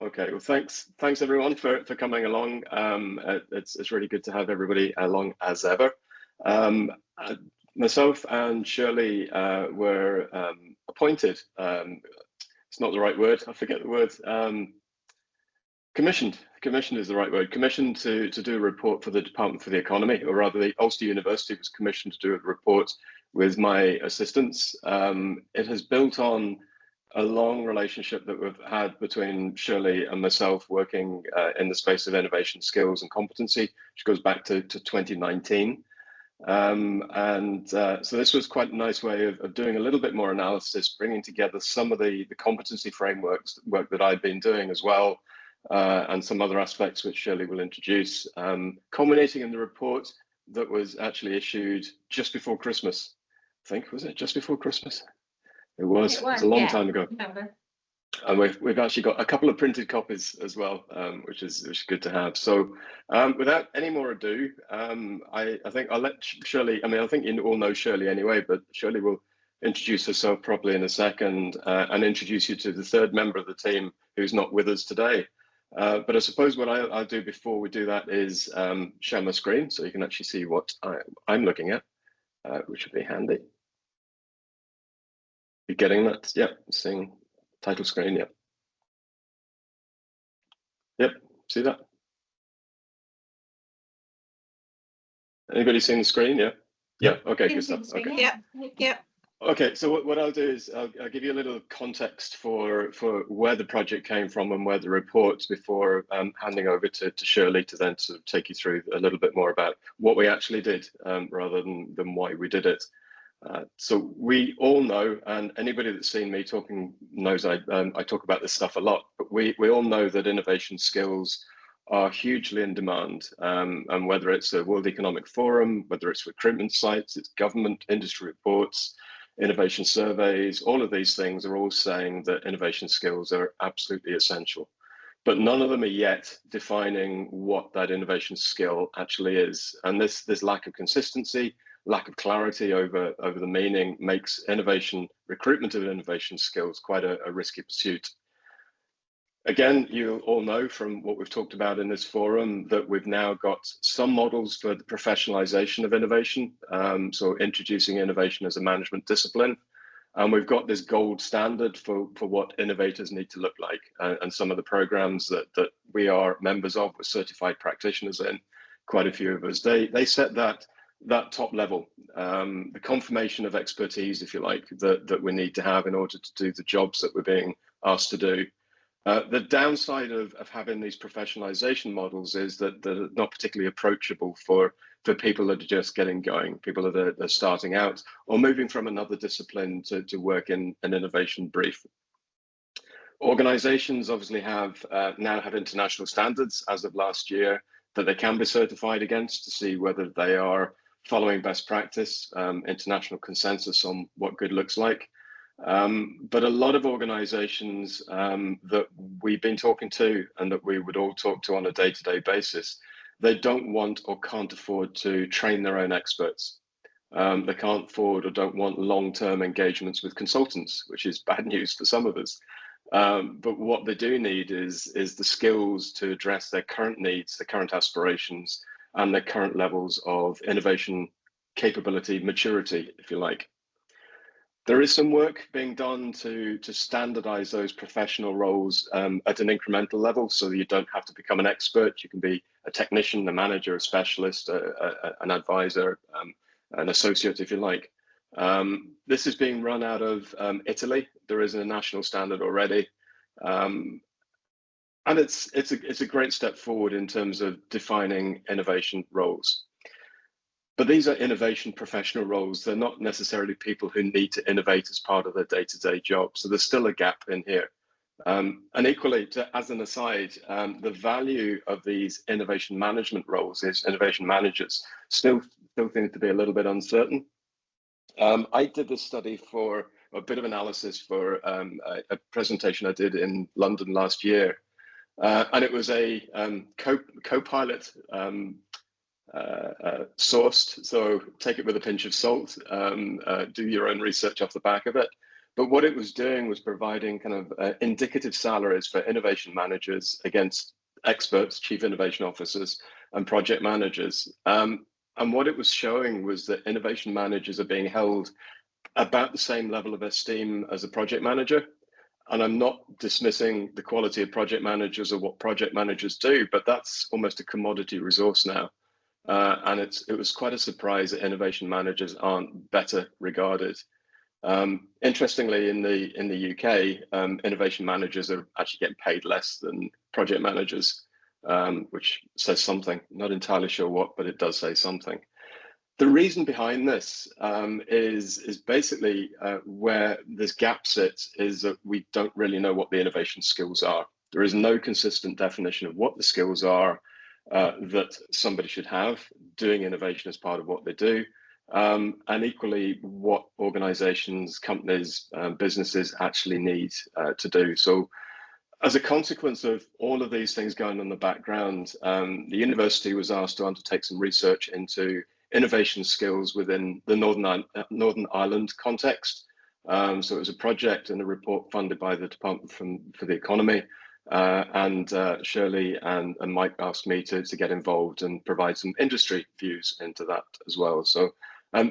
Okay, well, thanks everyone for coming along. It's really good to have everybody along as ever. Um, uh, Myself and Shirley were appointed. It's not the right word. I forget the word. Commissioned. Commissioned is the right word. Commissioned to do a report for the Department for the Economy, or rather, the Ulster University was commissioned to do a report with my assistance. It has built on a long relationship that we've had between Shirley and myself working in the space of innovation, skills, and competency, which goes back to 2019. So this was quite a nice way of doing a little bit more analysis, bringing together some of the competency frameworks work that I've been doing as well, and some other aspects which Shirley will introduce, culminating in the report that was actually issued just before Christmas. I think, was it just before Christmas? It was a long time ago. And we've actually got a couple of printed copies as well, which is good to have. So without any more ado, I think I'll let Shirley, I think you all know Shirley anyway, but Shirley will introduce herself properly in a second and introduce you to the third member of the team who's not with us today. But I suppose what I'll do before we do that is share my screen so you can actually see what I'm looking at, which would be handy. You getting that? Yep, seeing title screen, yep. Yep, see that? Anybody seeing the screen? Yeah. Yeah. Okay. Good stuff. Okay. Yeah. Yeah. Okay. So what I'll do is I'll give you a little context for where the project came from and where the reports before handing over to Shirley to then sort of take you through a little bit more about what we actually did rather than why we did it. So we all know, and anybody that's seen me talking knows I talk about this stuff a lot, but we all know that innovation skills are hugely in demand, and whether it's a World Economic Forum, whether it's recruitment sites, it's government industry reports, innovation surveys, all of these things are all saying that innovation skills are absolutely essential. But none of them are yet defining what that innovation skill actually is. And this lack of consistency, lack of clarity over the meaning makes recruitment of innovation skills quite a risky pursuit. Again, you all know from what we've talked about in this forum that we've now got some models for the professionalization of innovation, so introducing innovation as a management discipline. And we've got this gold standard for what innovators need to look like. And some of the programs that we are members of, with certified practitioners in, quite a few of us, they set that top level, the confirmation of expertise, if you like, that we need to have in order to do the jobs that we're being asked to do. The downside of having these professionalization models is that they're not particularly approachable for people that are just getting going, people that are starting out or moving from another discipline to work in an innovation brief. Organizations obviously now have international standards as of last year that they can be certified against to see whether they are following best practice, international consensus on what good looks like. But a lot of organizations that we've been talking to and that we would all talk to on a day-to-day basis, they don't want or can't afford to train their own experts. They can't afford or don't want long-term engagements with consultants, which is bad news for some of us. But what they do need is the skills to address their current needs, their current aspirations, and their current levels of innovation capability, maturity, if you like. There is some work being done to standardize those professional roles at an incremental level, so that you don't have to become an expert. You can be a technician, a manager, a specialist, an advisor, an associate, if you like. This is being run out of Italy. There is a national standard already. And it's a great step forward in terms of defining innovation roles. But these are innovation professional roles. They're not necessarily people who need to innovate as part of their day-to-day job. So there's still a gap in here. And equally, as an aside, the value of these innovation management roles, these innovation managers, still seems to be a little bit uncertain. I did this study for a bit of analysis for a presentation I did in London last year. And it was a co-pilot sourced, so take it with a pinch of salt, do your own research off the back of it. But what it was doing was providing kind of indicative salaries for innovation managers against experts, chief innovation officers, and project managers. And what it was showing was that innovation managers are being held about the same level of esteem as a project manager. And I'm not dismissing the quality of project managers or what project managers do, but that's almost a commodity resource now. And it was quite a surprise that innovation managers aren't better regarded. Interestingly, in the UK, innovation managers are actually getting paid less than project managers, which says something. Not entirely sure what, but it does say something. The reason behind this is basically where this gap sits is that we don't really know what the innovation skills are. There is no consistent definition of what the skills are that somebody should have doing innovation as part of what they do. And equally, what organizations, companies, businesses actually need to do. So as a consequence of all of these things going on in the background, the university was asked to undertake some research into innovation skills within the Northern Ireland context. So it was a project and a report funded by the Department for the Economy. And Shirley and Mike asked me to get involved and provide some industry views into that as well. So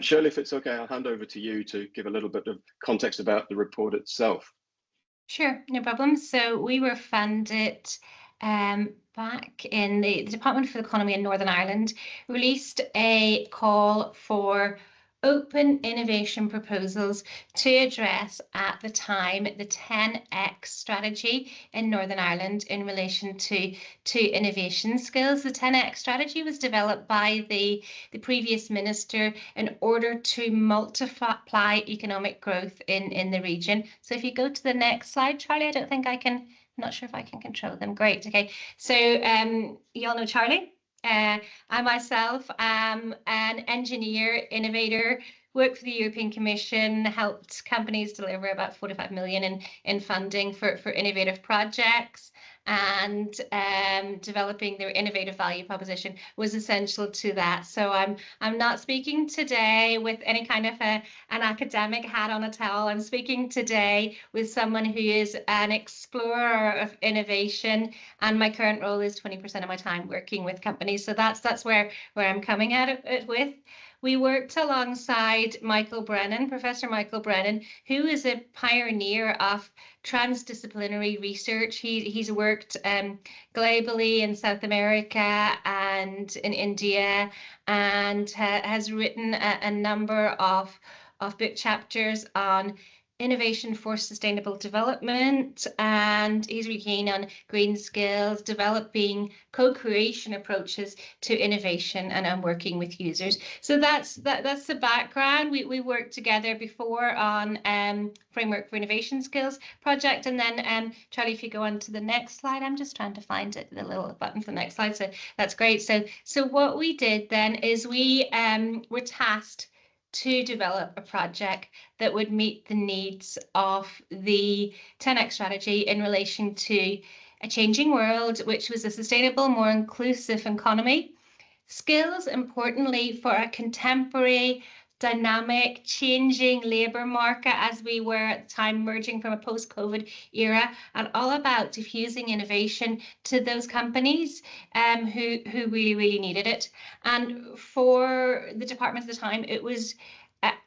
Shirley, if it's okay, I'll hand over to you to give a little bit of context about the report itself. Sure, no problem. So we were funded back in the Department for the Economy in Northern Ireland, released a call for open innovation proposals to address at the time the 10X strategy in Northern Ireland in relation to innovation skills. The 10X strategy was developed by the previous minister in order to multiply economic growth in the region. So if you go to the next slide, Charlie, I don't think I can, I'm not sure if I can control them. Great, okay. So you all know Charlie. I myself am an engineer, innovator, worked for the European Commission, helped companies deliver about 45 million in funding for innovative projects, and developing their innovative value proposition was essential to that. So I'm not speaking today with any kind of an academic hat on at all. I'm speaking today with someone who is an explorer of innovation, and my current role is 20% of my time working with companies. So that's where I'm coming at it with. We worked alongside Professor Michael Brennan, who is a pioneer of transdisciplinary research. He's worked globally in South America and in India, and has written a number of book chapters on innovation for sustainable development, and he's really keen on green skills, developing co-creation approaches to innovation, and I'm working with users. So that's the background. We worked together before on Framework for Innovation Skills project, and then Charlie, if you go on to the next slide, I'm just trying to find it, the little button for the next slide. So that's great. So what we did then is we were tasked to develop a project that would meet the needs of the 10X strategy in relation to a changing world, which was a sustainable, more inclusive economy. Skills, importantly, for a contemporary, dynamic, changing labour market as we were at the time merging from a post-COVID era, and all about diffusing innovation to those companies who really, really needed it. And for the department at the time, it was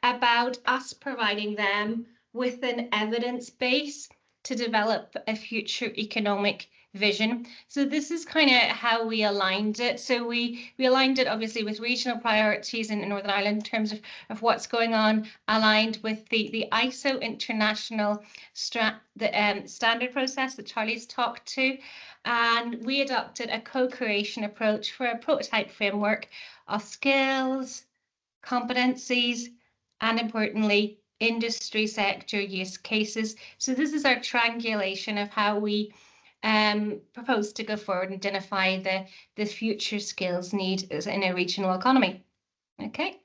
about us providing them with an evidence base to develop a future economic vision. So this is kind of how we aligned it. So we aligned it obviously with regional priorities in Northern Ireland in terms of what's going on, aligned with the ISO international standard process that Charlie's talked to. And we adopted a co-creation approach for a prototype framework of skills, competencies, and importantly, industry sector use cases. So this is our triangulation of how we propose to go forward and identify the future skills need in a regional economy. Okay,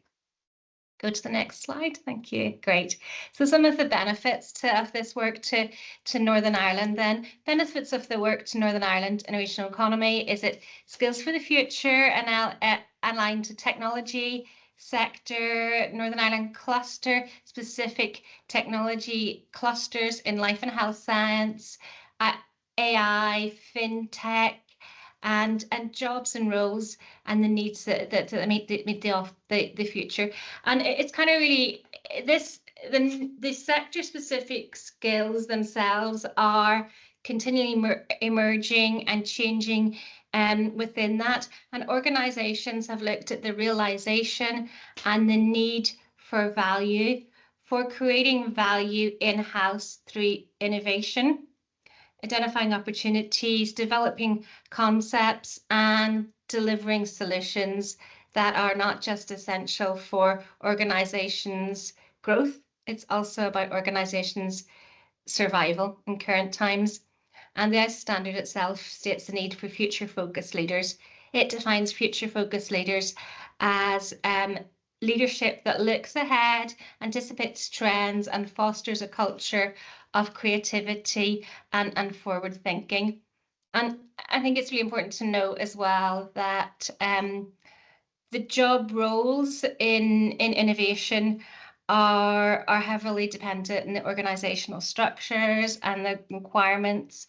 go to the next slide. Thank you. Great. So some of the benefits of this work to Northern Ireland then. Benefits of the work to Northern Ireland in a regional economy is it skills for the future and aligned to technology, sector, Northern Ireland cluster, specific technology clusters in life and health science, AI, fintech, and jobs and roles and the needs that meet the future. And it's kind of really the sector specific skills themselves are continually emerging and changing within that, and organizations have looked at the realization and the need for value, for creating value in-house through innovation, identifying opportunities, developing concepts, and delivering solutions that are not just essential for organizations' growth, it's also about organizations' survival in current times. And the ISO standard itself states the need for future-focused leaders. It defines future-focused leaders as leadership that looks ahead, anticipates trends, and fosters a culture of creativity and forward thinking. And I think it's really important to note as well that the job roles in innovation are heavily dependent on the organizational structures and the requirements.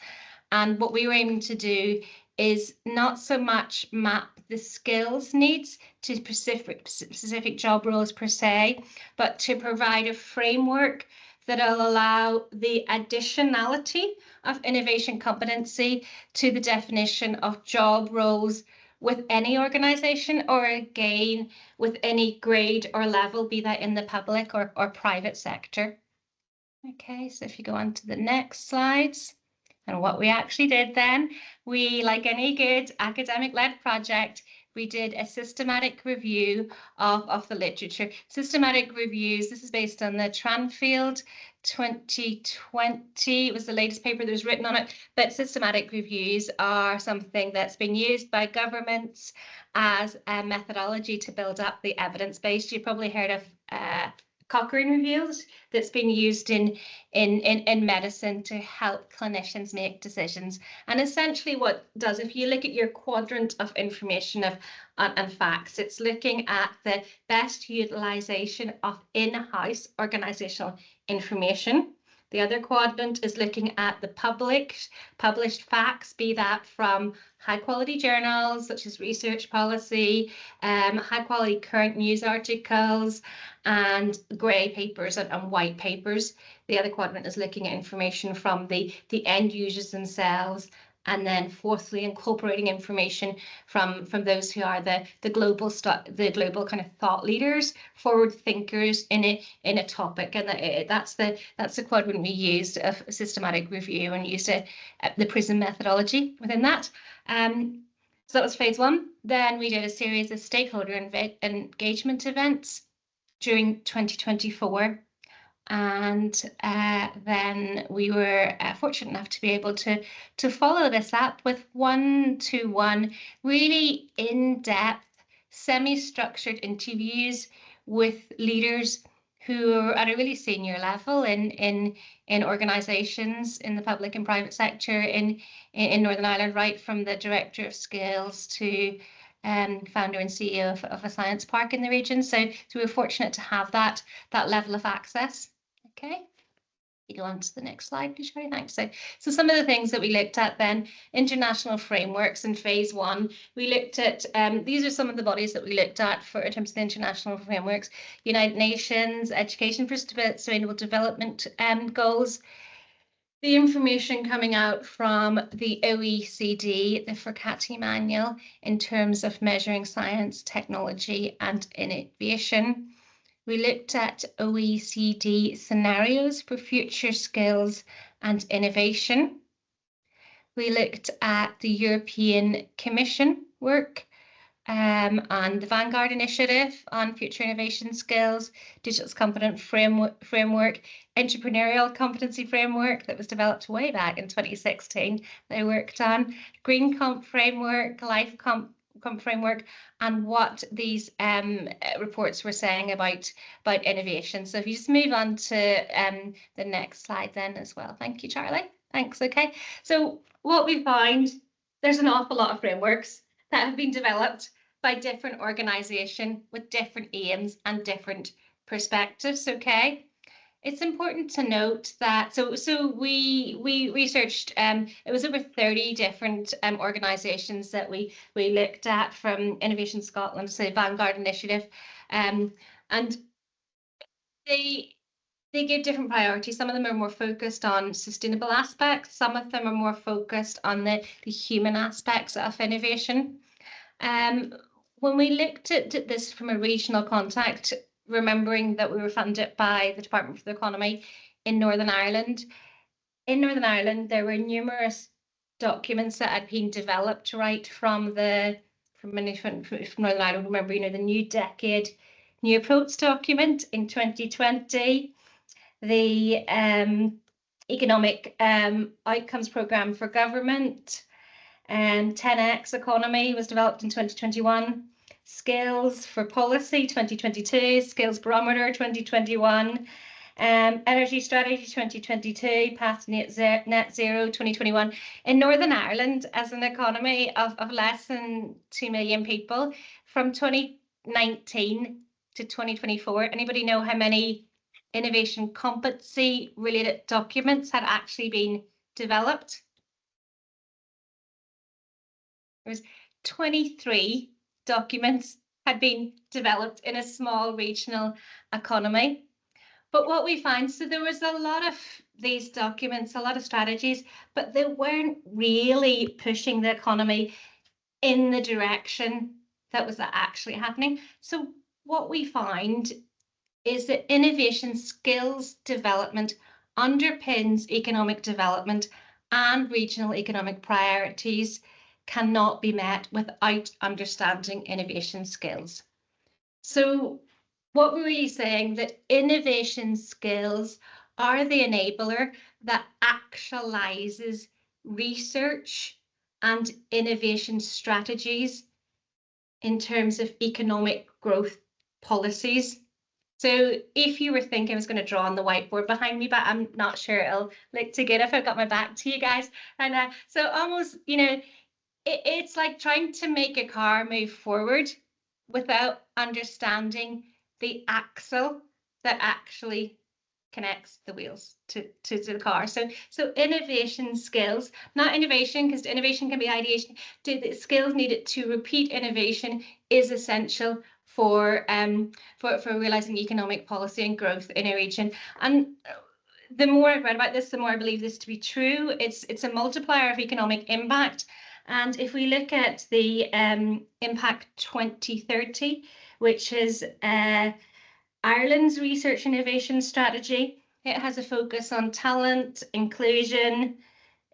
And what we were aiming to do is not so much map the skills needs to specific job roles per se, but to provide a framework that'll allow the additionality of innovation competency to the definition of job roles with any organization, or again, with any grade or level, be that in the public or private sector. Okay, so if you go on to the next slides. And what we actually did then, we, like any good academic-led project, we did a systematic review of the literature. Systematic reviews, this is based on the Tranfield 2020, it was the latest paper that was written on it, but systematic reviews are something that's been used by governments as a methodology to build up the evidence base. You've probably heard of Cochrane reviews that's been used in medicine to help clinicians make decisions. And essentially what it does, if you look at your quadrant of information and facts, it's looking at the best utilization of in-house organizational information. The other quadrant is looking at the published facts, be that from high quality journals such as Research Policy, high quality current news articles, and grey papers and white papers. The other quadrant is looking at information from the end users themselves. And then fourthly, incorporating information from those who are the global kind of thought leaders, forward thinkers in a topic. And that's the quadrant we used of systematic review, and used the PRISM methodology within that. So that was phase one. Then we did a series of stakeholder engagement events during 2024. And then we were fortunate enough to be able to follow this up with one-to-one, really in-depth, semi-structured interviews with leaders who are at a really senior level in organisations in the public and private sector in Northern Ireland, right from the Director of Skills to founder and CEO of a science park in the region. So we were fortunate to have that level of access. Okay, you go on to the next slide, please, Shirley. Thanks. So some of the things that we looked at then, international frameworks in phase one, we looked at, these are some of the bodies that we looked at in terms of the international frameworks: United Nations, Education for Sustainable Development goals, the information coming out from the OECD, the Fracati Manual, in terms of measuring science, technology, and innovation. We looked at OECD scenarios for future skills and innovation. We looked at the European Commission work and the Vanguard Initiative on future innovation skills, digital competence framework, entrepreneurial competency framework that was developed way back in 2016 that I worked on, Green Comp framework, Life Comp framework, and what these reports were saying about innovation. So if you just move on to the next slide then as well. Thank you, Charlie. Thanks. Okay. So what we find, there's an awful lot of frameworks that have been developed by different organisations with different aims and different perspectives. Okay. It's important to note that we researched it was over 30 different organisations that we looked at, from Innovation Scotland, so Vanguard Initiative, and they give different priorities. Some of them are more focused on sustainable aspects. Some of them are more focused on the human aspects of innovation. When we looked at this from a regional context, remembering that we were funded by the Department for the Economy in Northern Ireland. In Northern Ireland, there were numerous documents that had been developed right from Northern Ireland. Remember, the New Decade, New Approach document in 2020, the Economic Outcomes Programme for Government, 10x Economy was developed in 2021. Skills for Policy 2022, Skills Barometer 2021, Energy Strategy 2022, Path to Net Zero 2021. In Northern Ireland, as an economy of less than 2 million people, from 2019 to 2024, anybody know how many innovation competency related documents had actually been developed? There was 23 documents had been developed in a small regional economy. But what we find, so there was a lot of these documents, a lot of strategies, but they weren't really pushing the economy in the direction that was actually happening. So what we find is that innovation skills development underpins economic development, and regional economic priorities cannot be met without understanding innovation skills. So what we're really saying, that innovation skills are the enabler that actualizes research and innovation strategies in terms of economic growth policies. So if you were thinking I was going to draw on the whiteboard behind me, but I'm not sure it'll look too good if I've got my back to you guys. And so almost, it's like trying to make a car move forward without understanding the axle that actually connects the wheels to the car. So innovation skills, not innovation, because innovation can be ideation. The skills needed to repeat innovation is essential for realizing economic policy and growth in a region. And the more I've read about this, the more I believe this to be true. It's a multiplier of economic impact. And if we look at the Impact 2030, which is Ireland's research innovation strategy, it has a focus on talent, inclusion,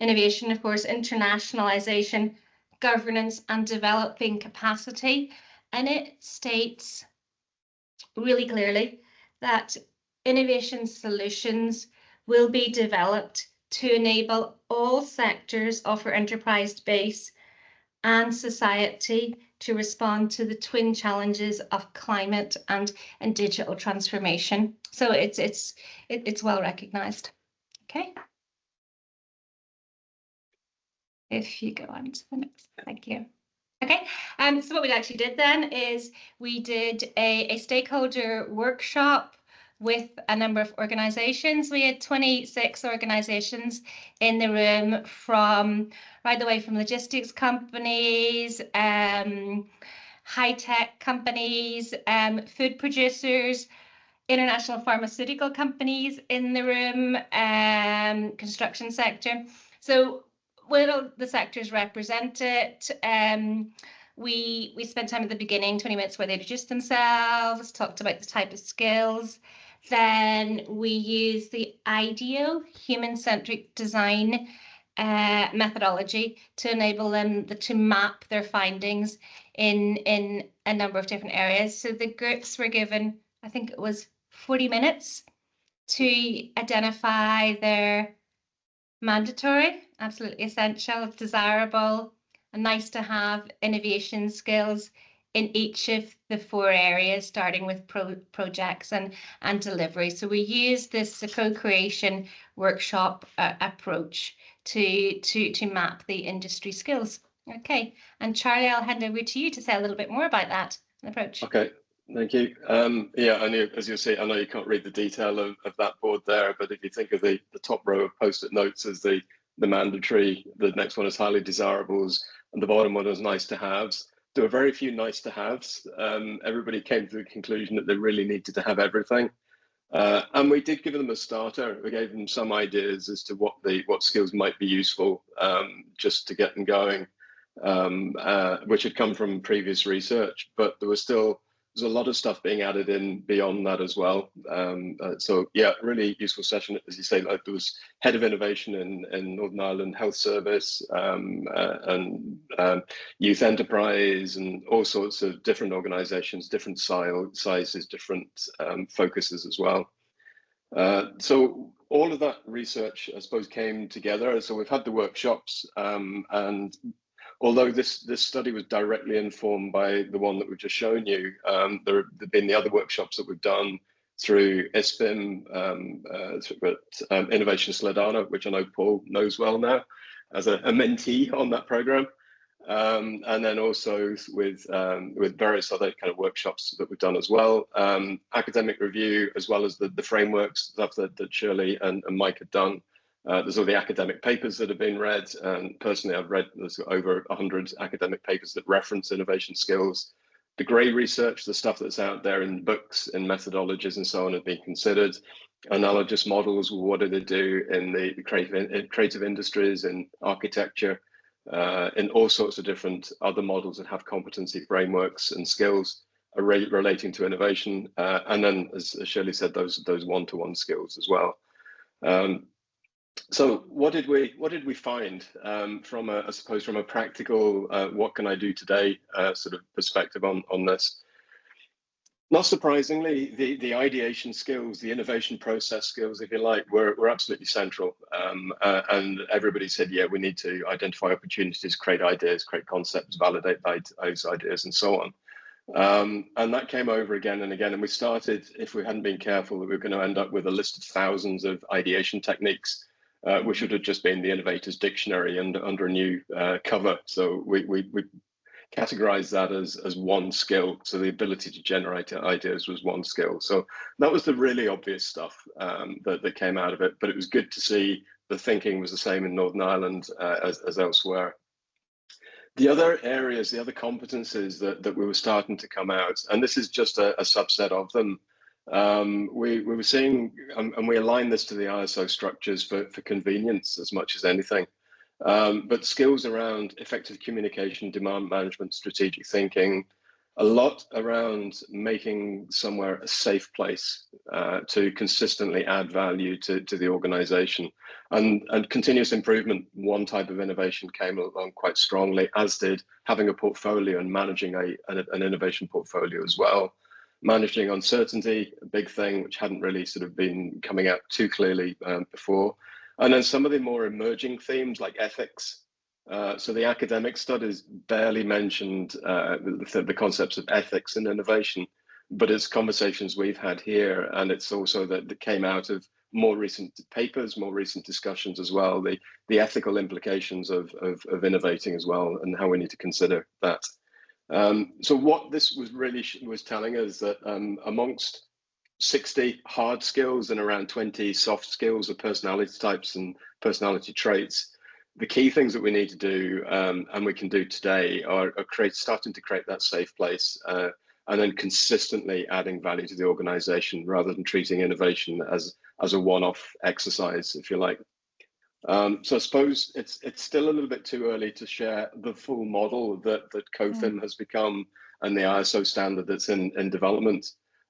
innovation, of course, internationalization, governance, and developing capacity. And it states really clearly that innovation solutions will be developed to enable all sectors of our enterprise base and society to respond to the twin challenges of climate and digital transformation. So it's well recognized. Okay. If you go on to the next, thank you. Okay, so what we actually did then is we did a stakeholder workshop with a number of organisations. We had 26 organisations in the room, from right the way from logistics companies, high-tech companies, food producers, international pharmaceutical companies in the room, construction sector. So with all the sectors represented, we spent time at the beginning, 20 minutes, where they introduced themselves, talked about the type of skills. Then we used the IDEO, human-centric design methodology, to enable them to map their findings in a number of different areas. So the groups were given, I think it was 40 minutes to identify their mandatory, absolutely essential, desirable, and nice to have innovation skills in each of the 4 areas, starting with projects and delivery. So we use this co-creation workshop approach to map the industry skills. Okay, and Charlie, I'll hand over to you to say a little bit more about that approach. Okay, thank you. Yeah, I know, as you'll see, I know you can't read the detail of that board there, but if you think of the top row of post-it notes as the mandatory, the next one is highly desirables, and the bottom one is nice to haves. There were very few nice to haves. Everybody came to the conclusion that they really needed to have everything. And we did give them a starter. We gave them some ideas as to what skills might be useful, just to get them going, which had come from previous research. But there's a lot of stuff being added in beyond that as well. So yeah, really useful session. As you say, like there was head of innovation in Northern Ireland Health Service, and youth enterprise, and all sorts of different organisations, different sizes, different focuses as well. So all of that research, I suppose, came together. So we've had the workshops, and although this study was directly informed by the one that we've just shown you, there have been the other workshops that we've done through ISPIM, Innovation Sledana, which I know Paul knows well now as a mentee on that program, and then also with various other kind of workshops that we've done as well, academic review, as well as the frameworks stuff that Shirley and Mike had done. There's all the academic papers that have been read, and personally I've read there's over 100 academic papers that reference innovation skills. The grey research, the stuff that's out there in books, in methodologies and so on, have been considered. Analogous models, what do they do in the creative industries, in architecture, in all sorts of different other models that have competency frameworks and skills relating to innovation. And then, as Shirley said, those one-to-one skills as well. So what did we find from I suppose from a practical what can I do today sort of perspective on this? Not surprisingly, the ideation skills, the innovation process skills, if you like, were absolutely central. And everybody said, yeah, we need to identify opportunities, create ideas, create concepts, validate those ideas, and so on. And that came over again and again. And we started, if we hadn't been careful, that we were going to end up with a list of thousands of ideation techniques, which would have just been the Innovator's Dictionary under a new cover. So we categorized that as one skill. So the ability to generate ideas was one skill. So that was the really obvious stuff that came out of it. But it was good to see the thinking was the same in Northern Ireland as elsewhere. The other areas, the other competences that we were starting to come out, and this is just a subset of them, we were seeing, and we align this to the ISO structures for convenience as much as anything, but skills around effective communication, demand management, strategic thinking, a lot around making somewhere a safe place to consistently add value to the organization. And continuous improvement, one type of innovation came along quite strongly, as did having a portfolio and managing an innovation portfolio as well. Managing uncertainty, a big thing, which hadn't really sort of been coming out too clearly before. And then some of the more emerging themes like ethics. So the academic studies barely mentioned the concepts of ethics and innovation, but it's conversations we've had here, and it's also that came out of more recent papers, more recent discussions as well, the ethical implications of innovating as well, and how we need to consider that. So what this was telling us that amongst 60 hard skills and around 20 soft skills of personality types and personality traits, the key things that we need to do, and we can do today, are starting to create that safe place, and then consistently adding value to the organization rather than treating innovation as a one-off exercise, if you like. So I suppose it's still a little bit too early to share the full model that COFIM has become and the ISO standard that's in development.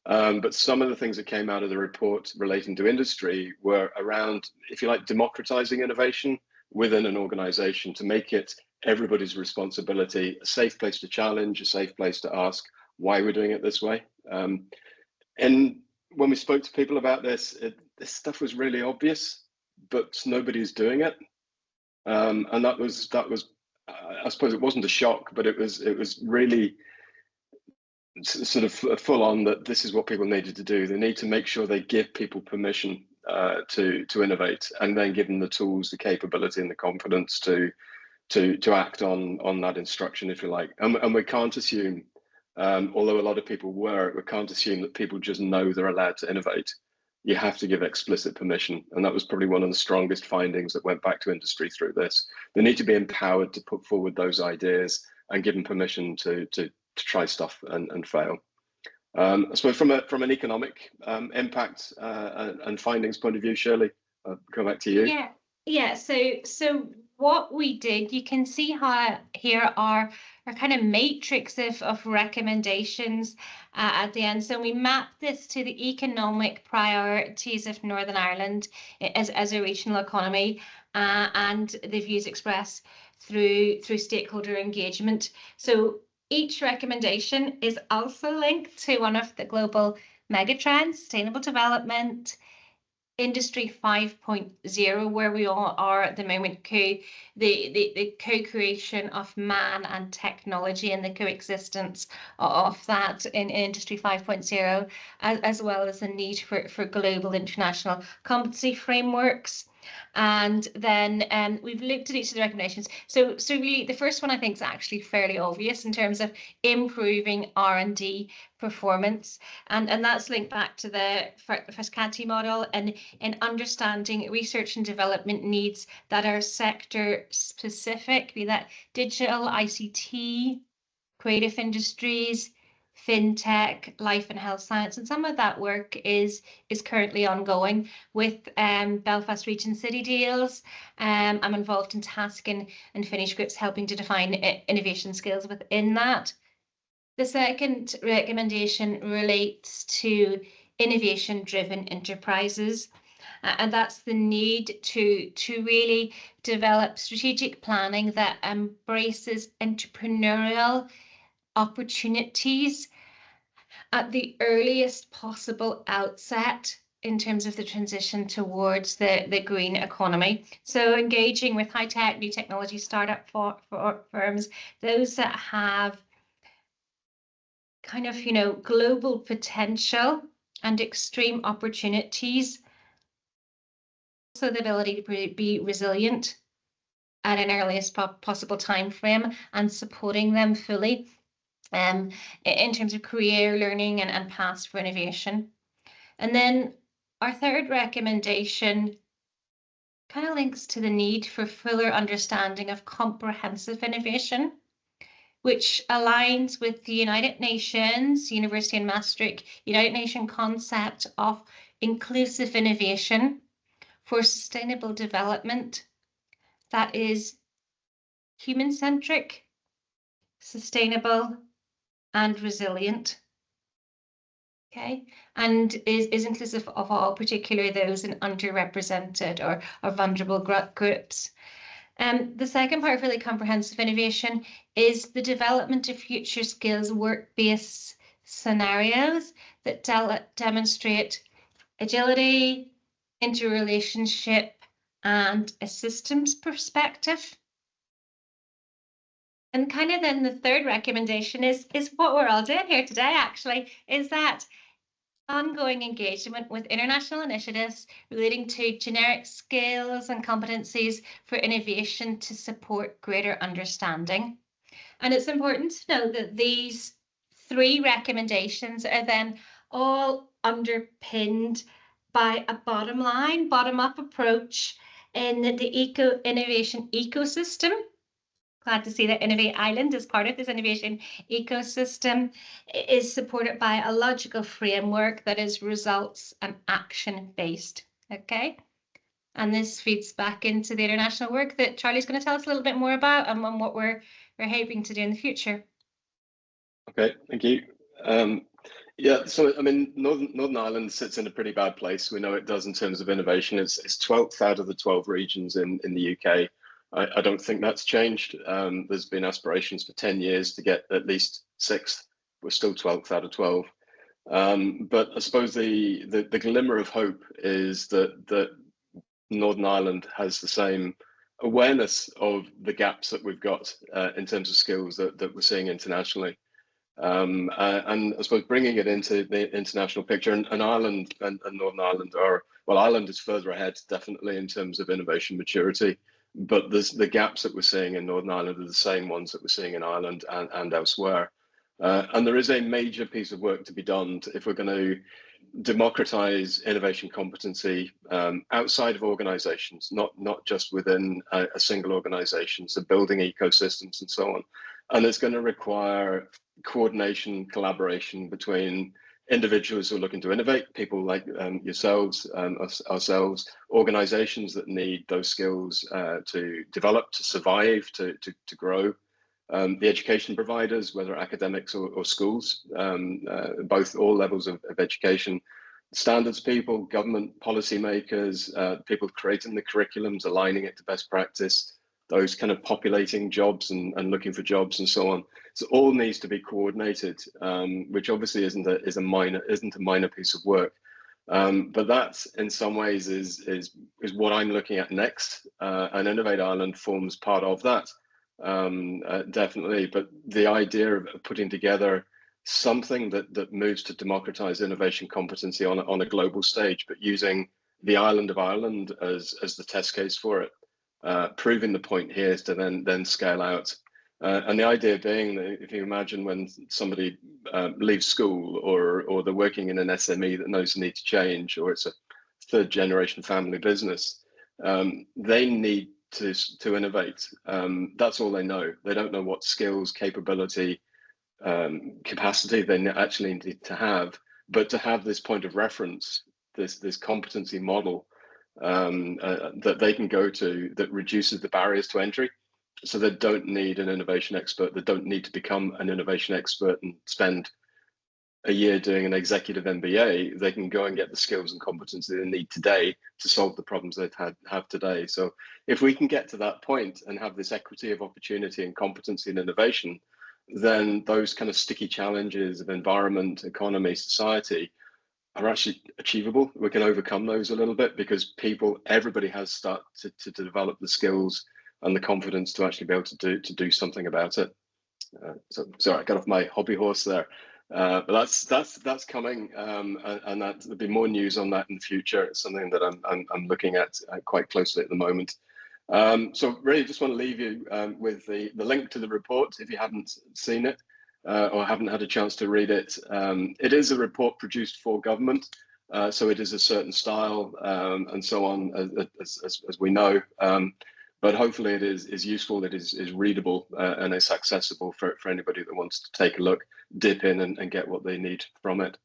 But some of the things that came out of the report relating to industry were around, if you like, democratizing innovation within an organization to make it everybody's responsibility, a safe place to challenge, a safe place to ask why we're doing it this way. And when we spoke to people about this stuff was really obvious, but nobody's doing it. And that was I suppose it wasn't a shock, but it was really sort of full on that this is what people needed to do. They need to make sure they give people permission to innovate, and then give them the tools, the capability and the confidence to to act on that instruction, if you like. And we can't assume, although a lot of people we can't assume that people just know they're allowed to innovate. You have to give explicit permission. And that was probably one of the strongest findings that went back to industry through this. They need to be empowered to put forward those ideas and given permission to try stuff and fail. I suppose from an economic impact and findings point of view, Shirley, I'll come back to you. Yeah. So what we did, you can see how here are our kind of matrix of recommendations at the end. So we mapped this to the economic priorities of Northern Ireland as a regional economy, and the views expressed through stakeholder engagement. So each recommendation is also linked to one of the global megatrends: sustainable development, Industry 5.0, where we all are at the moment, the co-creation of man and technology and the coexistence of that in Industry 5.0, as well as the need for global international competency frameworks. And then we've looked at each of the recommendations. So really, the first one I think is actually fairly obvious in terms of improving R&D performance, and that's linked back to the Frascati model and in understanding research and development needs that are sector specific, be that digital, ICT, creative industries, fintech, life and health science, and some of that work is currently ongoing with Belfast Region City deals. I'm involved in task and finish groups helping to define innovation skills within that. The second recommendation relates to innovation-driven enterprises, and that's the need to really develop strategic planning that embraces entrepreneurial opportunities at the earliest possible outset in terms of the transition towards the green economy. So engaging with high-tech, new technology startup firms, those that have kind of, global potential and extreme opportunities. Also the ability to be resilient at an earliest possible time frame and supporting them fully in terms of career learning and paths for innovation. And then our third recommendation kind of links to the need for fuller understanding of comprehensive innovation, which aligns with the United Nations, University in Maastricht, United Nations concept of inclusive innovation for sustainable development that is human-centric, sustainable, and resilient. Okay, and is inclusive of all, particularly those in underrepresented or vulnerable groups. The second part of really comprehensive innovation is the development of future skills work-based scenarios that demonstrate agility, interrelationship, and a systems perspective. And kind of then the third recommendation is what we're all doing here today, actually, is that ongoing engagement with international initiatives relating to generic skills and competencies for innovation to support greater understanding. And it's important to know that these three recommendations are then all underpinned by a bottom-up approach in the innovation ecosystem. Glad to see that Innovate Ireland is part of this innovation ecosystem, is supported by a logical framework that is results and action based. Okay, and this feeds back into the international work that Charlie's going to tell us a little bit more about and what we're hoping to do in the future. Okay, thank you. Yeah, so I mean, Northern Ireland sits in a pretty bad place. We know it does in terms of innovation. It's 12th out of the 12 regions in the UK. I don't think that's changed. There's been aspirations for 10 years to get at least 6th. We're still 12th out of 12. But I suppose the glimmer of hope is that Northern Ireland has the same awareness of the gaps that we've got in terms of skills that we're seeing internationally. And I suppose bringing it into the international picture, and Ireland and Northern Ireland Ireland is further ahead, definitely, in terms of innovation maturity. but the gaps that we're seeing in Northern Ireland are the same ones that we're seeing in Ireland and elsewhere. And there is a major piece of work to be done if we're going to democratize innovation competency outside of organizations, not just within a single organization, so building ecosystems and so on. And it's going to require coordination, collaboration between individuals who are looking to innovate, people like yourselves, ourselves, organizations that need those skills to develop, to survive, to grow. The education providers, whether academics or schools, both all levels of education, standards people, government policymakers, people creating the curriculums, aligning it to best practice, those kind of populating jobs and looking for jobs and so on. So all needs to be coordinated, which obviously isn't a minor piece of work. But that, in some ways, is what I'm looking at next, and Innovate Ireland forms part of that. Definitely, but the idea of putting together something that moves to democratize innovation competency on a global stage, but using the island of Ireland as the test case for it, proving the point here is to then scale out. And the idea being that if you imagine when somebody leaves school or they're working in an SME that knows the need to change, or it's a third generation family business, they need to innovate. That's all they know. They don't know what skills, capability, capacity they actually need to have, but to have this point of reference, this competency model that they can go to that reduces the barriers to entry. So they don't need an innovation expert. They don't need to become an innovation expert and spend a year doing an executive MBA. They can go and get the skills and competency they need today to solve the problems they have today. So if we can get to that point and have this equity of opportunity and competency and innovation, then those kind of sticky challenges of environment, economy, society are actually achievable. We can overcome those a little bit because everybody has started to develop the skills and the confidence to actually be able to do something about it. So sorry, I got off my hobby horse there. But that's coming, and that there'll be more news on that in the future. It's something that I'm looking at quite closely at the moment. So really just want to leave you with the link to the report if you haven't seen it or haven't had a chance to read it. It is a report produced for government, so it is a certain style and so on, as we know. But hopefully it is useful, it is readable, and it's accessible for anybody that wants to take a look, dip in and get what they need from it.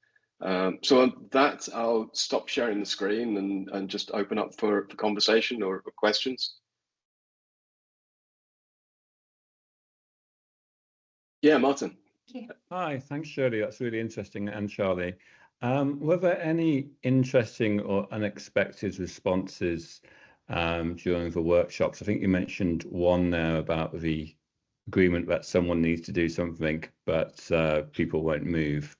So on that, I'll stop sharing the screen and just open up for conversation or questions. Yeah, Martin. Hi, thanks, Shirley. That's really interesting, and Charlie. Were there any interesting or unexpected responses during the workshops? I think you mentioned one there about the agreement that someone needs to do something, but people won't move.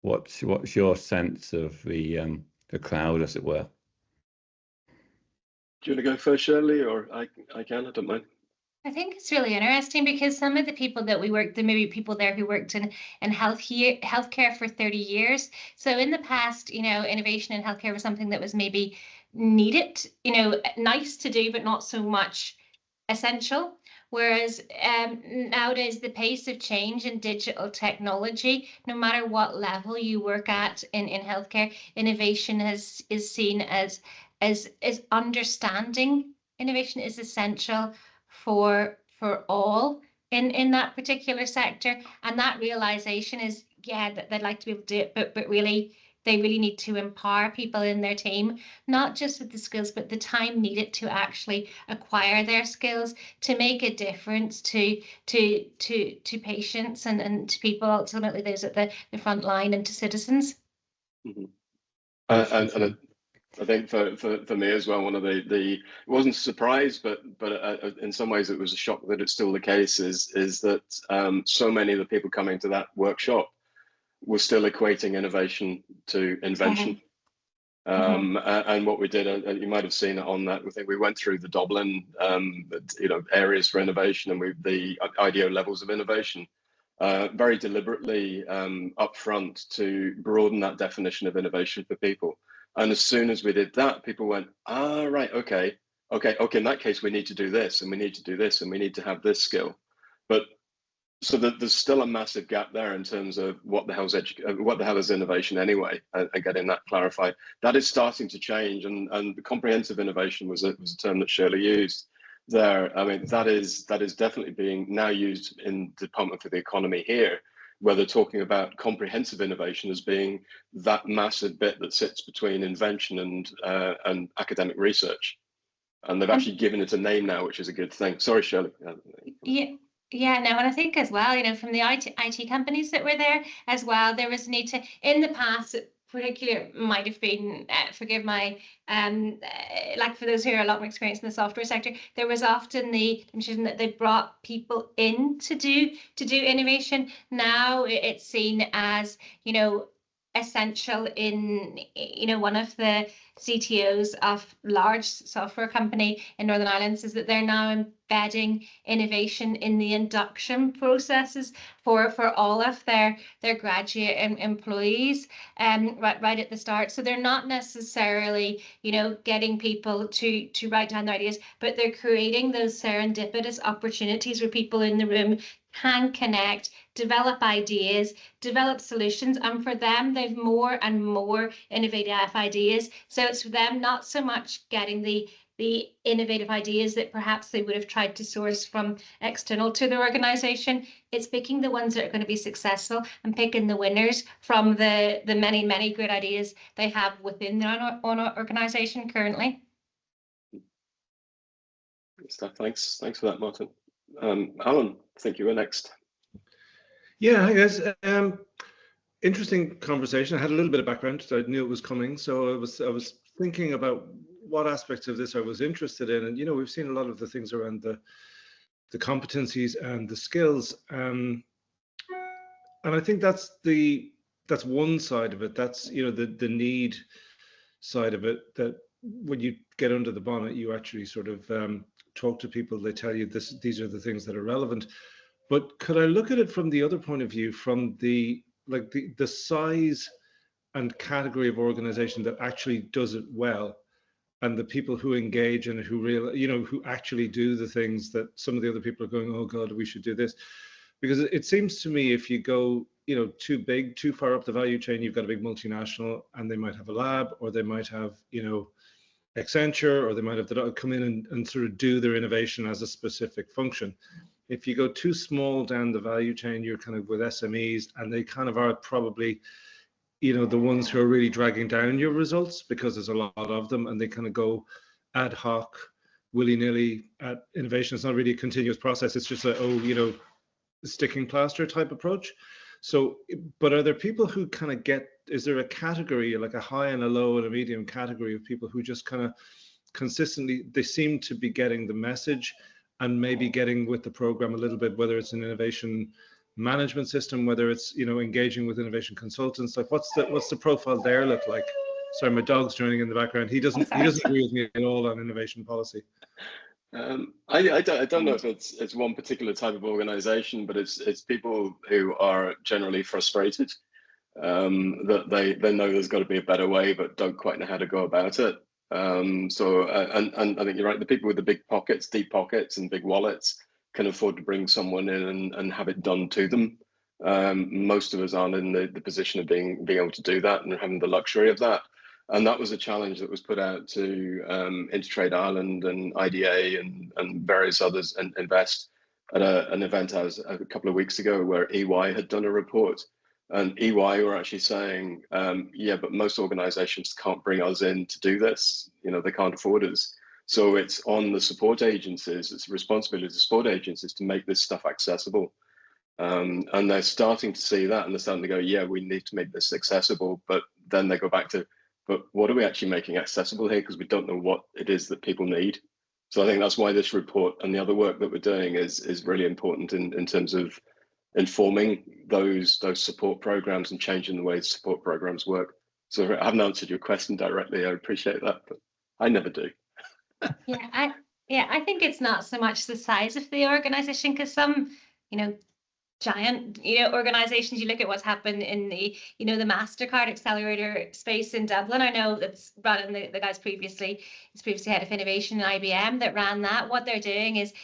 What's your sense of the crowd, as it were? Do you want to go first, Shirley, or I can? I don't mind. I think it's really interesting because some of the people that we worked, there may be people there who worked in healthcare for 30 years. So in the past, innovation in healthcare was something that was maybe needed, nice to do, but not so much essential. Whereas nowadays, the pace of change in digital technology, no matter what level you work at in healthcare, innovation is seen as understanding. Innovation is essential for all in that particular sector, and that realization is that they'd like to be able to do it, but really they really need to empower people in their team, not just with the skills, but the time needed to actually acquire their skills to make a difference to patients and to people, ultimately those at the front line, and to citizens. Mm-hmm. And I think for me as well, one of the it wasn't a surprise, but in some ways it was a shock that it's still the case, is that so many of the people coming to that workshop were still equating innovation to invention. Mm-hmm. And what we did, you might have seen it on that, I think we went through the Dublin areas for innovation and the IDEO levels of innovation very deliberately up front to broaden that definition of innovation for people. And as soon as we did that, people went, right, okay, okay, in that case, we need to do this, and we need to do this, and we need to have this skill. But so that there's still a massive gap there in terms of what the hell is innovation anyway, and getting that clarified. That is starting to change, and the comprehensive innovation was a term that Shirley used there. I mean, that is definitely being now used in the Department for the Economy here, where they're talking about comprehensive innovation as being that massive bit that sits between invention and academic research. And they've actually given it a name now, which is a good thing. Sorry, Shirley. Yeah, no, and I think as well, from the IT companies that were there as well, there was a need to, in the past, particular might have been, forgive my, like for those who are a lot more experienced in the software sector, there was often the intention that they brought people in to do innovation. Now it's seen as, essential in, one of the CTOs of large software company in Northern Ireland is that they're now embedding innovation in the induction processes for all of their graduate employees right at the start. So they're not necessarily, getting people to write down their ideas, but they're creating those serendipitous opportunities where people in the room can connect, develop ideas, develop solutions, and for them, they've more and more innovative ideas. So it's for them not so much getting the innovative ideas that perhaps they would have tried to source from external to their organization. It's picking the ones that are going to be successful and picking the winners from the many, many good ideas they have within their own organization currently. Good stuff. Thanks for that, Martin. Alan, I think you were next. Yeah, hi guys. Interesting conversation. I had a little bit of background, so I knew it was coming. So I was thinking about what aspects of this I was interested in, and we've seen a lot of the things around the competencies and the skills, and I think that's one side of it. That's the need side of it. That when you get under the bonnet, you actually sort of talk to people. They tell you these are the things that are relevant. But could I look at it from the other point of view, from the size and category of organization that actually does it well, and the people who engage and who actually do the things that some of the other people are going, oh God, we should do this. Because it seems to me if you go, too big, too far up the value chain, you've got a big multinational and they might have a lab, or they might have, Accenture, or they might have come in and sort of do their innovation as a specific function. If you go too small down the value chain, you're kind of with SMEs, and they kind of are probably, the ones who are really dragging down your results because there's a lot of them, and they kind of go ad hoc, willy-nilly at innovation. It's not really a continuous process. It's just a, sticking plaster type approach. So, but are there people who kind of is there a category, like a high and a low and a medium category of people who just kind of consistently, they seem to be getting the message and maybe getting with the program a little bit, whether it's an innovation management system, whether it's, engaging with innovation consultants, like what's the profile there look like? Sorry, my dog's joining in the background. He doesn't agree with me at all on innovation policy. I don't know if it's one particular type of organization, but it's people who are generally frustrated that they know there's got to be a better way, but don't quite know how to go about it. So I think you're right. The people with the big pockets, deep pockets, and big wallets can afford to bring someone in and have it done to them. Most of us aren't in the position of being able to do that and having the luxury of that. And that was a challenge that was put out to Intertrade Ireland and IDA and various others, and Invest, at an event I was a couple of weeks ago, where EY had done a report. And EY were actually saying, yeah, but most organizations can't bring us in to do this. They can't afford us. So it's on the support agencies, it's the responsibility of the support agencies to make this stuff accessible. And they're starting to see that, and they're starting to go, yeah, we need to make this accessible. But then they go back to, but what are we actually making accessible here? Because we don't know what it is that people need. So I think that's why this report and the other work that we're doing is really important in terms of informing those support programs and changing the way support programs work. So I haven't answered your question directly. I appreciate that, but I never do. I think it's not so much the size of the organization, because some, giant, organizations. You look at what's happened in the, the MasterCard accelerator space in Dublin. I know that's run the guys previously head of innovation in IBM that ran that. What they're doing is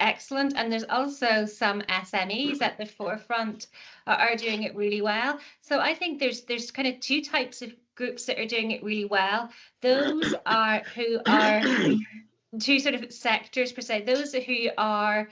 excellent. And there's also some SMEs at the forefront are doing it really well. So I think there's kind of two types of groups that are doing it really well. Those are who are two sort of sectors per se. Those who are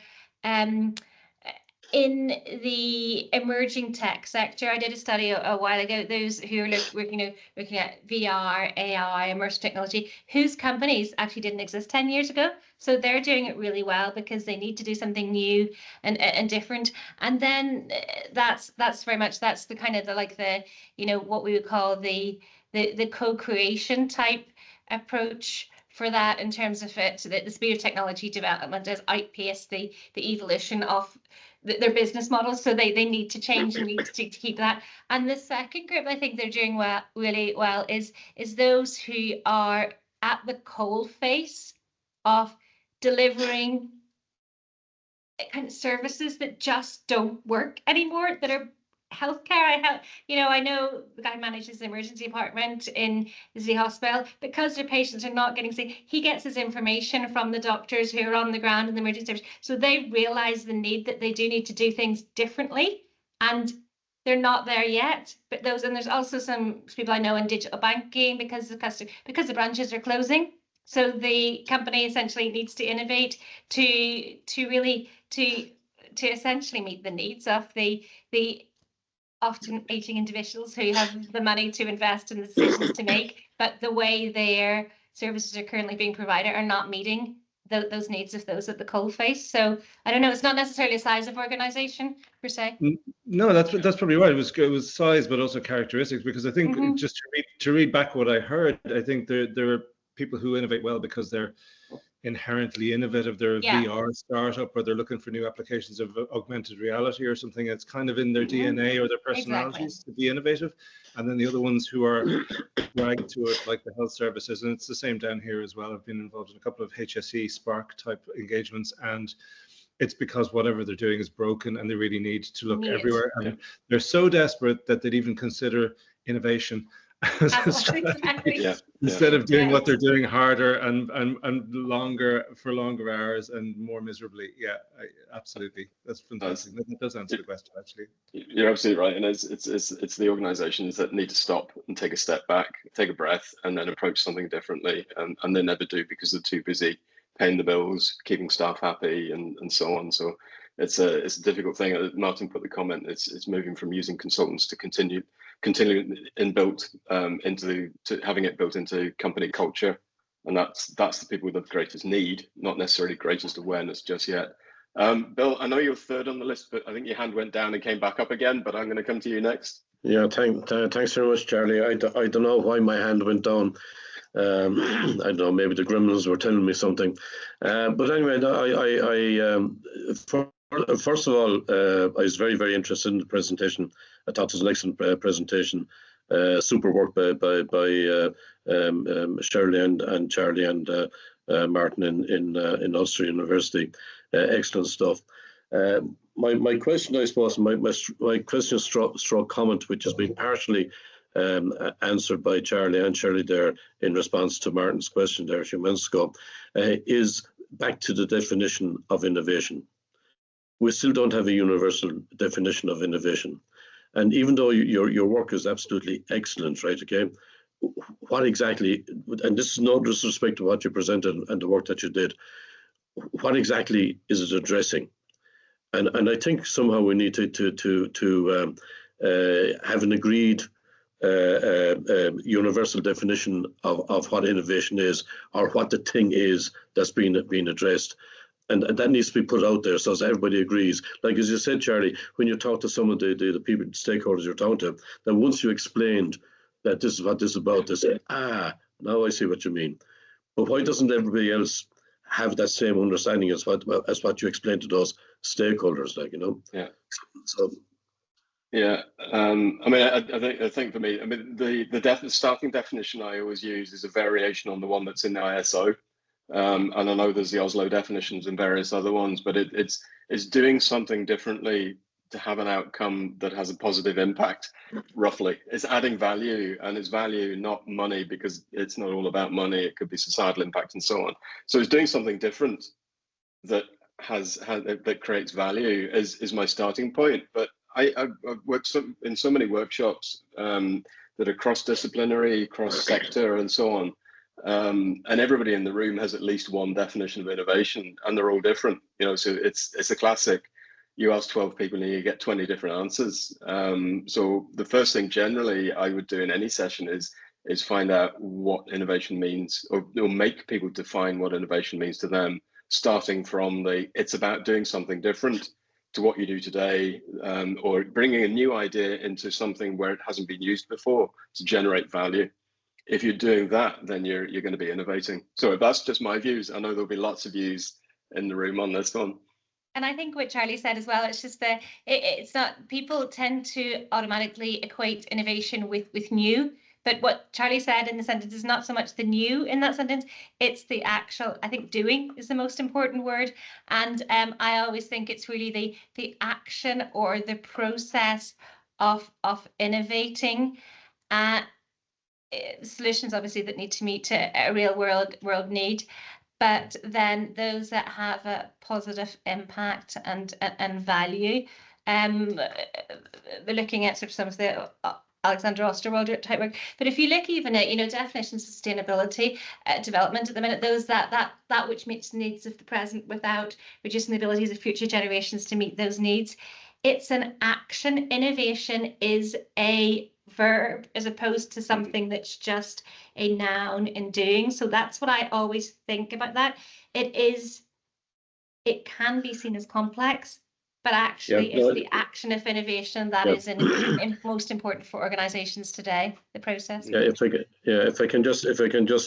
in the emerging tech sector. I did a study a while ago, those who are looking at VR, AI, immersive technology, whose companies actually didn't exist 10 years ago. So they're doing it really well because they need to do something new and different. And then that's very much, that's the kind of what we would call the co-creation type approach for that, in terms of it, so that the speed of technology development has outpaced the evolution of their business models, so they need to change and need to keep that. And the second group I think they're doing really well is those who are at the coal face of delivering kind of services that just don't work anymore, that are healthcare. I know the guy who manages the emergency department in the City Hospital, because their patients are not getting sick. He gets his information from the doctors who are on the ground in the emergency service. So they realize the need that they do need to do things differently, and they're not there yet. But there's also some people I know in digital banking, because the branches are closing. So the company essentially needs to innovate to really essentially meet the needs of the often aging individuals who have the money to invest in the decisions to make, but the way their services are currently being provided are not meeting those needs of those at the coalface. So I don't know, it's not necessarily a size of organization per se. No, that's probably right. It was size, but also characteristics, because I think just to read back what I heard, I think there are people who innovate well because they're inherently innovative. They're a VR startup, or they're looking for new applications of augmented reality or something. It's kind of in their DNA or their personalities to be innovative. And then the other ones who are dragged to it, like the health services, and it's the same down here as well. I've been involved in a couple of HSE Spark type engagements, and it's because whatever they're doing is broken and they really need to look everywhere. And they're so desperate that they'd even consider innovation instead of doing what they're doing harder and longer hours and more miserably. Absolutely, that's fantastic. That does answer the question, actually. You're absolutely right, and it's the organizations that need to stop and take a step back, take a breath, and then approach something differently, and they never do because they're too busy paying the bills, keeping staff happy, and so on. So it's a difficult thing. Martin put the comment, it's moving from using consultants to continue inbuilt to having it built into company culture, and that's the people with the greatest need, not necessarily greatest awareness just yet. Bill, I know you're third on the list, but I think your hand went down and came back up again, but I'm going to come to you next. Yeah, thanks very much, Charlie. I don't know why my hand went down. I don't know, maybe the gremlins were telling me something. But anyway, first of all, I was very, very interested in the presentation. I thought it was an excellent presentation. Super work by Shirley and Charlie and Martin in Ulster University. Excellent stuff. My question, I suppose, my question stroke comment, which has been partially answered by Charlie and Shirley there in response to Martin's question there a few minutes ago, is back to the definition of innovation. We still don't have a universal definition of innovation. And even though your work is absolutely excellent, right, okay, what exactly, and this is no disrespect to what you presented and the work that you did, what exactly is it addressing? And I think somehow we need to have an agreed universal definition of what innovation is, or what the thing is that's being addressed. And that needs to be put out there so as everybody agrees. Like as you said, Charlie, when you talk to some of the people, stakeholders you're talking to, then once you explained that this is what this is about, they say, now I see what you mean. But why doesn't everybody else have that same understanding as what you explained to those stakeholders, like, you know? Yeah. So. Yeah, I mean, I think for me, I mean, the starting definition I always use is a variation on the one that's in the ISO. And I know there's the Oslo definitions and various other ones, but it's doing something differently to have an outcome that has a positive impact. Roughly, it's adding value, and it's value, not money, because it's not all about money. It could be societal impact and so on. So it's doing something different that that creates value is my starting point. But I've worked in so many workshops that are cross-disciplinary, cross-sector, and so on. And everybody in the room has at least one definition of innovation, and they're all different. So it's a classic. You ask 12 people and you get 20 different answers. So the first thing generally I would do in any session is find out what innovation means, or make people define what innovation means to them, starting from it's about doing something different to what you do today, or bringing a new idea into something where it hasn't been used before to generate value. If you're doing that, then you're going to be innovating. So that's just my views. I know there'll be lots of views in the room on this one. And I think what Charlie said as well, it's just that it's not, people tend to automatically equate innovation with new. But what Charlie said in the sentence is not so much the new in that sentence, it's the actual, I think doing is the most important word. And I always think it's really the action or the process of innovating. Solutions obviously that need to meet a real world need, but then those that have a positive impact and value. We're looking at sort of some of the Alexander Osterwalder type work, but if you look even at definitions of sustainability development at the minute, those that which meets the needs of the present without reducing the abilities of future generations to meet those needs. It's an action. Innovation is a verb as opposed to something that's just a noun in doing. So that's what I always think about that. It can be seen as complex, but actually it's the action of innovation that is most important for organizations today, the process. If I can just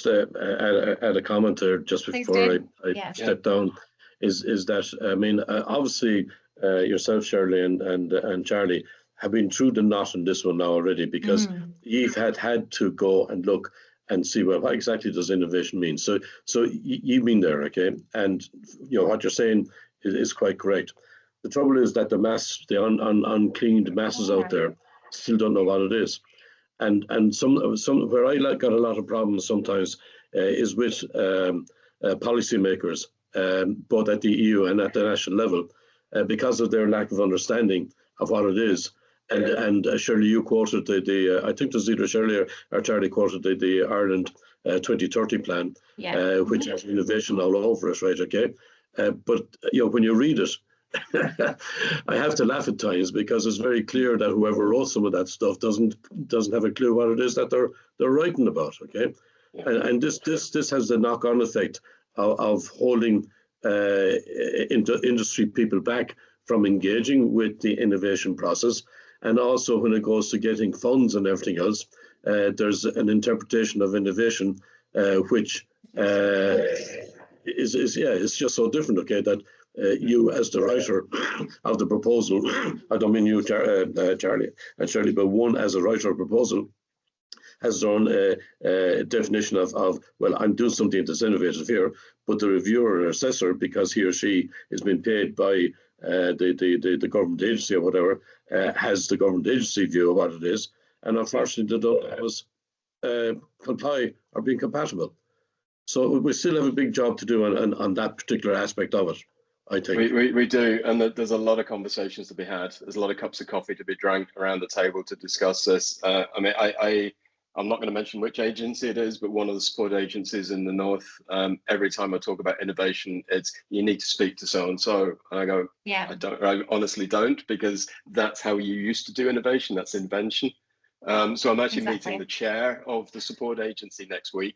add a comment there just before I step down, is that, I mean, obviously yourself, Shirley, and Charlie have been through the knot in this one now already, because you've had to go and look and see, well, what exactly does innovation mean? So you've been there, okay? And what you're saying is quite correct. The trouble is that the uncleaned masses out there still don't know what it is. And some where I got a lot of problems sometimes is with policymakers, both at the EU and at the national level, because of their lack of understanding of what it is. And Shirley, you quoted I think it was either Shirley or Charlie quoted the Ireland 2030 plan, which has innovation all over it, right? Okay, but when you read it, I have to laugh at times, because it's very clear that whoever wrote some of that stuff doesn't have a clue what it is that they're writing about. Okay, and this has the knock-on effect of holding industry people back from engaging with the innovation process. And also when it goes to getting funds and everything else, there's an interpretation of innovation which is just so different, okay, that you as the writer of the proposal, I don't mean you, Charlie and Shirley, but one as a writer of proposal has their own definition of, well, I'm doing something that's innovative here, but the reviewer or assessor, because he or she is being paid by the government agency or whatever, has the government agency view of what it is, and unfortunately they don't always comply or be compatible. So we still have a big job to do on that particular aspect of it, I think. We do, and there's a lot of conversations to be had. There's a lot of cups of coffee to be drank around the table to discuss this. I mean, I'm not going to mention which agency it is, but one of the support agencies in the north, every time I talk about innovation, it's you need to speak to so-and-so. And I go, I honestly don't, because that's how you used to do innovation. That's invention. So I'm actually meeting the chair of the support agency next week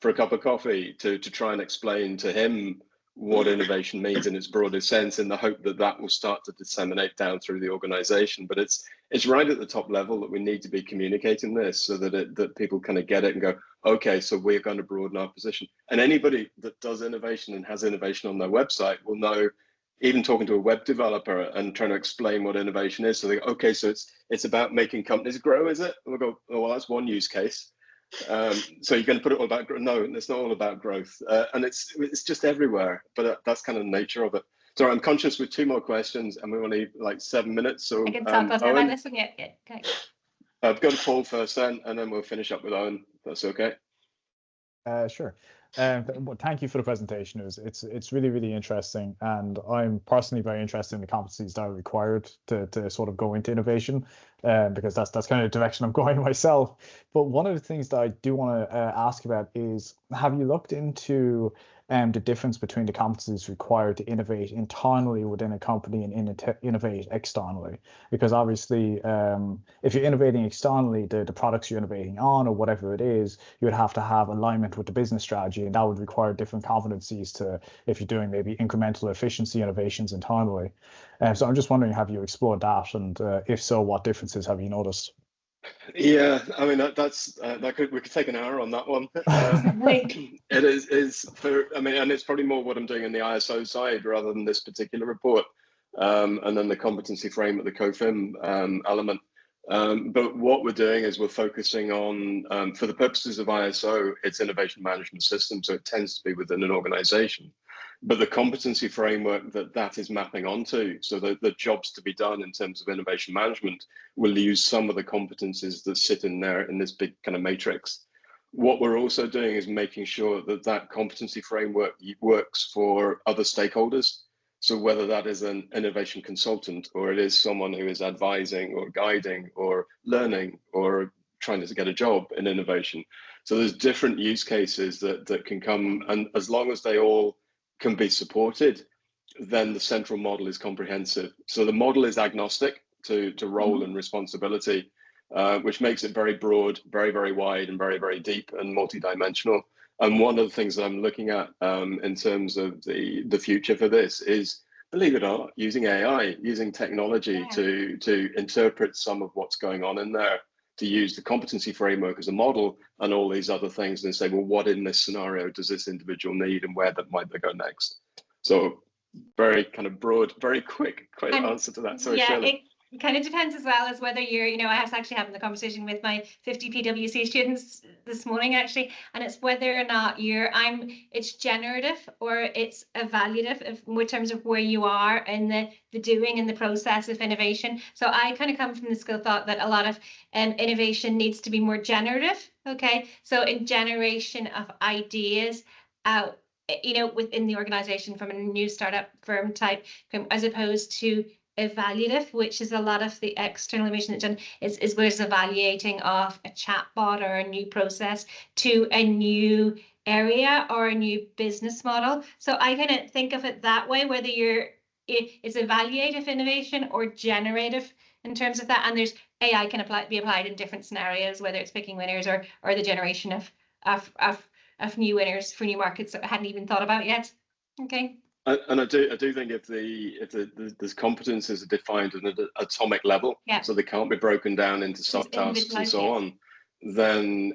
for a cup of coffee to try and explain to him what innovation means in its broadest sense, in the hope that that will start to disseminate down through the organization. But it's right at the top level that we need to be communicating this, so that people kind of get it and go, okay, so we're going to broaden our position. And anybody that does innovation and has innovation on their website will know, even talking to a web developer and trying to explain what innovation is. So they go, okay, so it's about making companies grow, is it? And we'll go, oh, well, that's one use case. So you're going to put it all about growth? No, it's not all about growth, and it's just everywhere. But that's kind of the nature of it. So I'm conscious with 2 more questions, and we only like 7 minutes. So I can talk on Owen, this one. Yeah, okay. I've got to Paul first, then, and then we'll finish up with Owen. If that's okay. Sure. Well, thank you for the presentation. It's really, really interesting, and I'm personally very interested in the competencies that are required to sort of go into innovation, because that's kind of the direction I'm going myself. But one of the things that I do want to ask about is, have you looked into the difference between the competencies required to innovate internally within a company and innovate externally? Because obviously, if you're innovating externally, the products you're innovating on or whatever it is, you would have to have alignment with the business strategy, and that would require different competencies to, if you're doing maybe incremental efficiency innovations internally. So I'm just wondering, have you explored that, and if so, what differences have you noticed? Yeah, I mean we could take an hour on that one. It is for, I mean, and it's probably more what I'm doing in the ISO side rather than this particular report, and then the competency frame at the COFIM element. But what we're doing is we're focusing on, for the purposes of ISO, it's innovation management system, so it tends to be within an organization. But the competency framework that is mapping onto, so the jobs to be done in terms of innovation management will use some of the competencies that sit in there in this big kind of matrix. What we're also doing is making sure that competency framework works for other stakeholders. So whether that is an innovation consultant, or it is someone who is advising or guiding or learning or trying to get a job in innovation. So there's different use cases that can come, and as long as they all can be supported, then the central model is comprehensive. So the model is agnostic to role and responsibility, which makes it very broad, very, very wide, and very, very deep and multidimensional. And one of the things that I'm looking at in terms of the future for this is, believe it or not, using AI, using technology to interpret some of what's going on in there, to use the competency framework as a model and all these other things, and say, well, what in this scenario does this individual need, and where might they go next? So very kind of broad, very quick answer to that. Sorry, yeah, Shirley. It kind of depends as well as whether you're, I was actually having the conversation with my 50 PwC students this morning, actually, and it's whether or not it's generative or it's evaluative in terms of where you are in the doing and the process of innovation. So I kind of come from the school of thought that a lot of innovation needs to be more generative. Okay, so in generation of ideas out, within the organization from a new startup firm type, as opposed to evaluative, which is a lot of the external innovation that's done is where it's evaluating of a chatbot or a new process to a new area or a new business model. So I kind of think of it that way, whether it's evaluative innovation or generative in terms of that. And there's AI can be applied in different scenarios, whether it's picking winners or the generation of new winners for new markets that I hadn't even thought about yet. Okay. And I do think if there's competences are defined at an atomic level, so they can't be broken down into subtasks and so on, then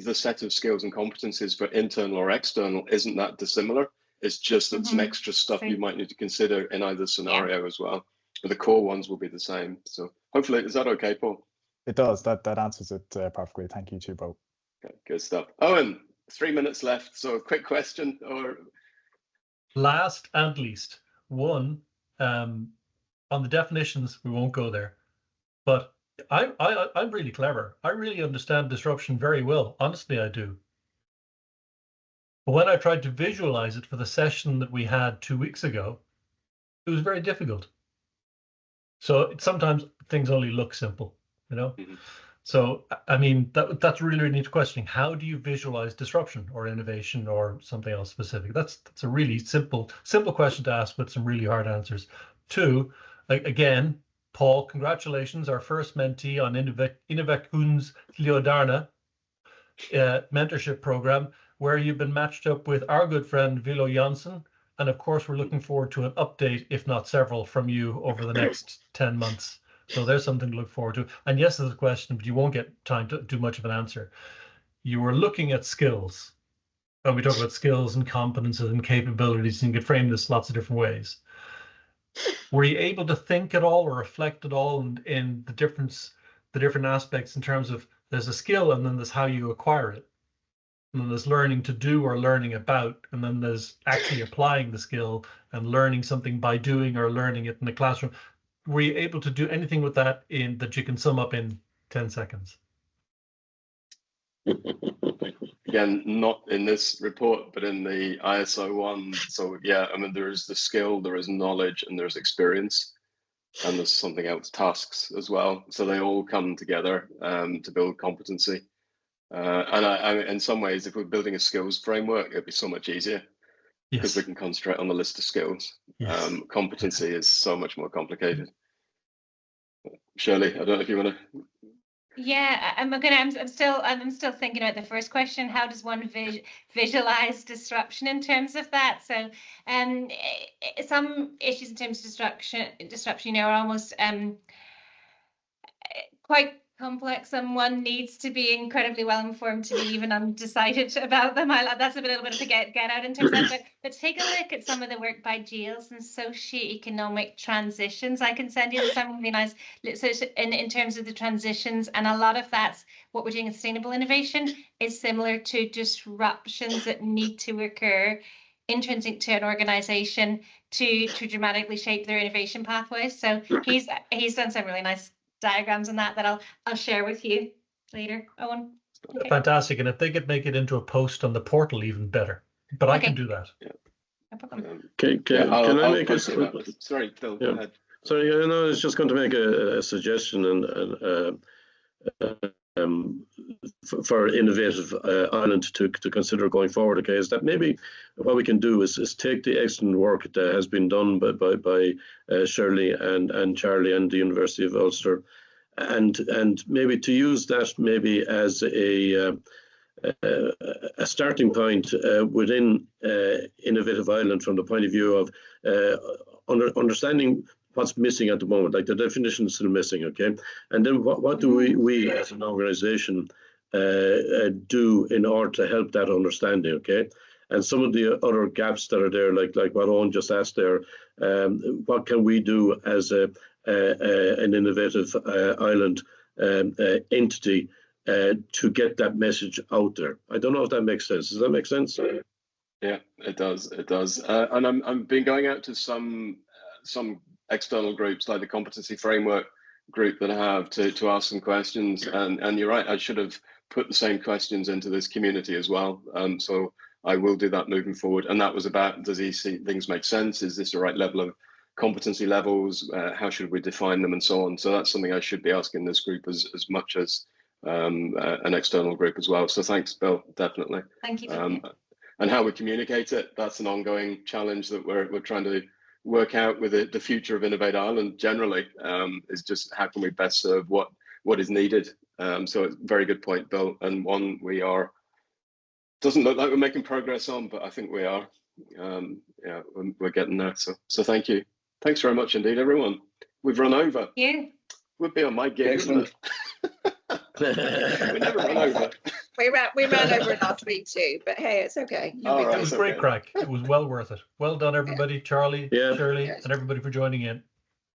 the set of skills and competencies for internal or external isn't that dissimilar. It's just that some extra stuff you might need to consider in either scenario as well. But the core ones will be the same. So hopefully, is that okay, Paul? It does. That answers it perfectly. Thank you too, both. Okay, good stuff. Owen, 3 minutes left. So a quick question or. Last and least, one, on the definitions, we won't go there, but I'm really clever. I really understand disruption very well. Honestly, I do. But when I tried to visualize it for the session that we had 2 weeks ago, it was very difficult. So sometimes things only look simple, Mm-hmm. So, I mean, that's really neat question. How do you visualize disruption or innovation or something else specific? That's a really simple question to ask with some really hard answers. 2, again, Paul, congratulations, our first mentee on Innovate Kun's Leodarna mentorship program, where you've been matched up with our good friend Vilo Janssen. And of course, we're looking forward to an update, if not several, from you over the next 10 months. So there's something to look forward to. And yes, there's a question, but you won't get time to do much of an answer. You were looking at skills. And we talk about skills and competences and capabilities, and you could frame this lots of different ways. Were you able to think at all or reflect at all in the different aspects in terms of There's a skill, and then there's how you acquire it. And then there's learning to do or learning about, and then there's actually applying the skill and learning something by doing or learning it in the classroom. Were you able to do anything with that that you can sum up in 10 seconds? Again, not in this report, but in the ISO one. So yeah, I mean, there is the skill, there is knowledge, and there's experience, and there's something else, tasks as well. So they all come together to build competency. And I in some ways, if we're building a skills framework, it'd be so much easier because we can concentrate on the list of skills. Yes. Competency is so much more complicated. Shirley, I don't know if you want to. Yeah, I'm still thinking about the first question. How does one visualize disruption in terms of that? So, some issues in terms of disruption, are almost quite complex, and one needs to be incredibly well informed to be even undecided about them. That's a little bit of a get out in terms of that. But take a look at some of the work by Giles and socioeconomic transitions. I can send you some really nice. So in terms of the transitions, and a lot of that's what we're doing in sustainable innovation is similar to disruptions that need to occur intrinsic to an organization to dramatically shape their innovation pathways. So he's done some really nice diagrams on that I'll share with you later, Owen. Okay. Fantastic, and if they could make it into a post on the portal, even better. But I can do that. Yeah. No problem. Can I make a... Sorry, Phil, yeah. go ahead. Sorry, I was just going to make a suggestion for Innovative Ireland to consider going forward. Okay, is that maybe what we can do is take the excellent work that has been done by Shirley and Charlie and the University of Ulster, and maybe to use that maybe as a starting point within Innovative Ireland from the point of view of understanding what's missing at the moment, like the definition is still missing, okay? And then what do we as an organization do in order to help that understanding, okay? And some of the other gaps that are there, like what Owen just asked there, what can we do as an Innovative Ireland entity to get that message out there? I don't know if that makes sense. Does that make sense? Yeah, it does. It does. And I've been going out to some external groups like the Competency Framework group that I have to ask some questions. And you're right, I should have put the same questions into this community as well. So I will do that moving forward. And that was about, does he see things make sense? Is this the right level of competency levels? How should we define them and so on? So that's something I should be asking this group as much as an external group as well. So thanks, Bill, definitely. Thank you. And how we communicate it, that's an ongoing challenge that we're trying to work out with the future of Innovate Ireland generally, is just how can we best serve what is needed. So it's a very good point, Bill, and one doesn't look like we're making progress on, but I think we are. Yeah, we're getting there. So thank you. Thanks very much indeed, everyone. We've run over. Yeah. Would be on my gig, wouldn't it? We never run over. We ran over last week too, but hey, it's okay. It was great crack. It was well worth it. Well done, everybody. Charlie, Shirley, and everybody for joining in.